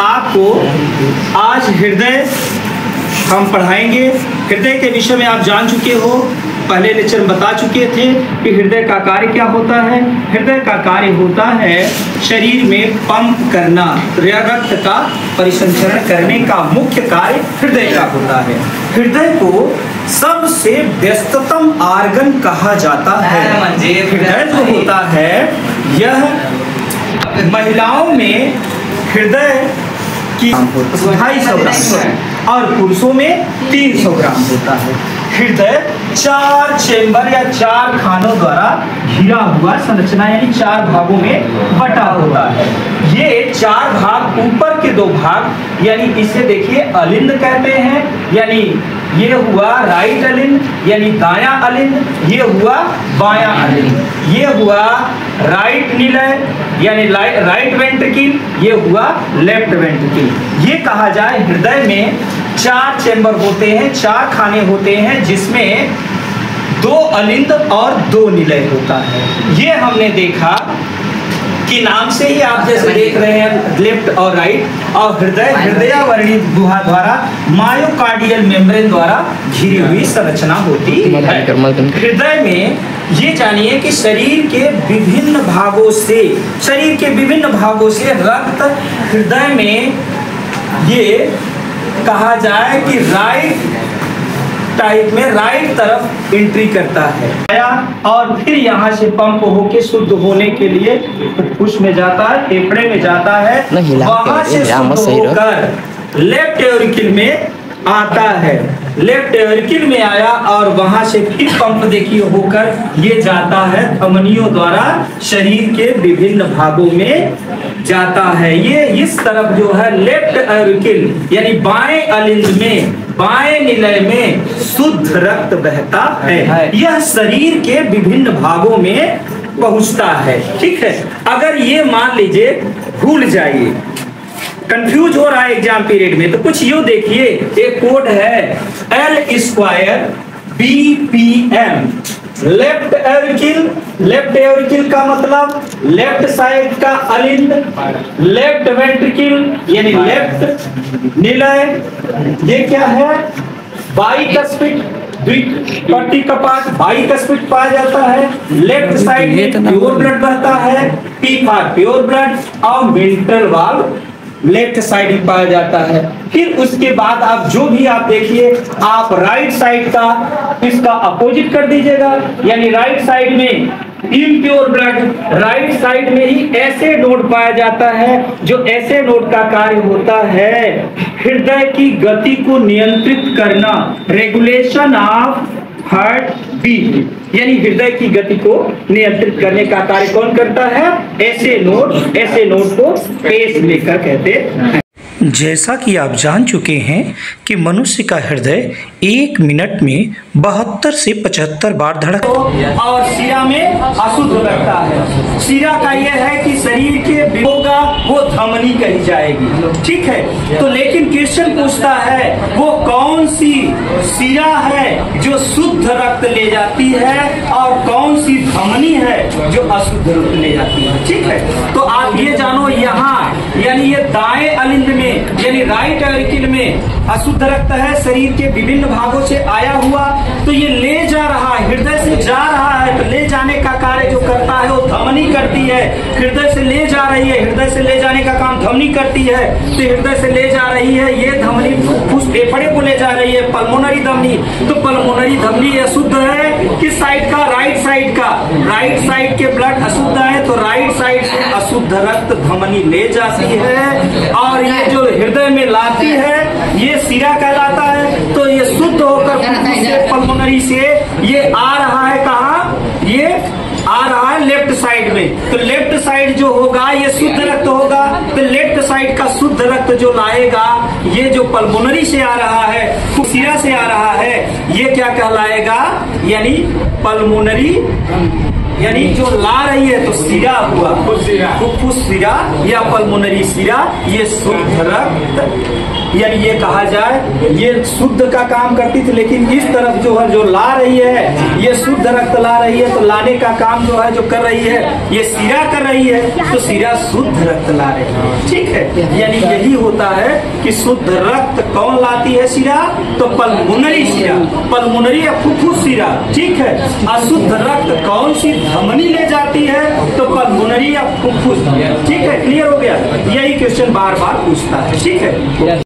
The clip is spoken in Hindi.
आपको आज हृदय हम पढ़ाएंगे। हृदय के विषय में आप जान चुके हो, पहले लेक्चर में बता चुके थे कि हृदय का कार्य क्या होता है। हृदय का कार्य होता है शरीर में पंप करना, रक्त का परिसंचरण करने का मुख्य कार्य हृदय का होता है। हृदय को सबसे व्यस्ततम आर्गन कहा जाता है। हृदय जो होता है यह महिलाओं में हृदय की 250 ग्राम और पुरुषों में 300 ग्राम होता है। हृदय 4 चेंबर या 4 खानों द्वारा घिरा हुआ संरचना यानी 4 भागों में बटा होता है। ये 4 भाग, ऊपर के 2 भाग यानी इसे देखिए अलिंद कहते हैं, यानी ये हुआ राइट अलिंद यानी दायां अलिंद, ये हुआ बायां अलिंद, ये हुआ राइट निलय यानी राइट वेंट्रिकल, ये हुआ लेफ्ट वेंट्रिकल। ये कहा जाए हृदय में 4 चेंबर होते हैं, 4 खाने होते हैं, जिसमें 2 अलिंद और 2 निलय होता है। ये हमने देखा कि नाम से ही आप जैसे देख रहे हैं लेफ्ट और राइट, और हृदय हृदयावरणी गुहा द्वारा मायोकार्डियल मेम्ब्रेन द्वारा घिरी हुई संरचना होती है। हृदय में ये जानिए कि शरीर के विभिन्न भागों से रक्त हृदय में ये कहा जाए कि राइट टाइप में राइट तरफ एंट्री करता है और फिर यहाँ से पंप होके शुद्ध होने के लिए फुफ्फुस में जाता है, फेफड़े में जाता है, वहां से शुद्ध होकर लेफ्ट एरिकल में आता है। लेफ्ट एरिकल में आया और वहां से फिर पंप देखिए होकर ये जाता है धमनियों द्वारा शरीर के विभिन्न भागों में जाता है। ये इस तरफ जो है लेफ्ट एरिकल यानी बाएं अलिंद में, बाएं निलय में शुद्ध रक्त बहता है। यह शरीर के विभिन्न भागों में पहुंचता है। ठीक है, अगर ये मान लीजिए भूल जाइए, कंफ्यूज हो रहा है एग्जाम पीरियड में, तो कुछ यूं देखिए, एक कोड है L² BPM। लेफ्ट एरिकल का मतलब लेफ्ट साइड का अलिंद, लेफ्ट वेंट्रिकल यानी लेफ्ट निलय, ये क्या है बाइकस्पिड, पट्टी का पार्ट बाइकस्पिड पाया जाता है। लेफ्ट साइड में प्योर ब्लड बहता है, P फॉर प्योर ब्लड, और वेंट्रल वाल्व लेफ्ट साइड में पाया जाता है। फिर उसके बाद आप जो भी आप देखिए, आप राइट साइड का इसका अपोजिट कर दीजिएगा, यानी राइट साइड में इम्प्योर ब्लड, राइट साइड में ही ऐसे नोड पाया जाता है, जो ऐसे नोड का कार्य होता है हृदय की गति को नियंत्रित करना, रेगुलेशन ऑफ हार्ट बीट, यानी हृदय की गति को नियंत्रित करने का कार्य कौन करता है? ऐसे नोड को पेस मेकर कहते हैं। जैसा कि आप जान चुके हैं कि मनुष्य का हृदय 1 मिनट में 72 से 75 बार धड़कता है और शिरा में अशुद्ध लगता है। शिरा का यह है कि शरीर के होगा वो धमनी कही जाएगी। ठीक है, तो लेकिन क्वेश्चन पूछता है वो कौन सी शिरा है जो शुद्ध रक्त ले जाती है और कौन सी धमनी है जो अशुद्ध रक्त ले जाती है। ठीक है, तो आप ये जानो, यहाँ यानी ये दाएं अलिंद में यानी राइट एरिकल में अशुद्ध रक्त है, शरीर के विभिन्न भागों से आया हुआ, तो ये ले जा रहा है, हृदय से जा रहा है, तो ले जाने का कार्य जो करता है वो धमनी करती है। हृदय से ले जा रही है, हृदय से ले जाने का काम धमनी करती है, तो हृदय से ले जा रही है, ये धमनी फुफ्फुस फेफड़े को ले जा रही है, पल्मोनरी धमनी। तो पल्मोनरी धमनी अशुद्ध है किस साइड का? राइट साइड का। राइट साइड के ब्लड अशुद्ध है, तो राइट साइड से अशुद्ध रक्त धमनी ले जाती है और ये जो हृदय में लाती है ये शिरा कहलाता है। तो ये शुद्ध होकर पल्मोनरी से ये आ रहा है कहाँ? ये आ रहा है लेफ्ट साइड में। तो लेफ्ट साइड जो होगा ये शुद्ध रक्त होगा, तो लेफ्ट साइड का शुद्ध रक्त जो लाएगा, ये जो पल्मोनरी से आ रहा है, शिरा से आ रहा है, ये क्या कहलाएगा? यानी पल्मोनरी यानी जो ला रही है तो सिरा हुआ, फुफ्फुस सिरा या पल्मोनरी सिरा, ये शुद्ध रक्त, यानी ये कहा जाए ये शुद्ध का काम करती थी, लेकिन इस तरफ जो है जो ला रही है ये शुद्ध रक्त ला रही है, तो लाने का काम जो है जो कर रही है ये सिरा कर रही है, तो सिरा शुद्ध रक्त ला रही है। ठीक है, यानी यही होता है कि शुद्ध रक्त कौन लाती है सिरा, तो पल्मोनरी सिरा, पल्मोनरी या फुफ्फुस सिरा। ठीक है, अशुद्ध रक्त कौन सी धमनी ले जाती है, तो पल्मोनरी या फुफ्फुस। ठीक है, क्लियर हो गया, यही क्वेश्चन बार बार पूछता है। ठीक है।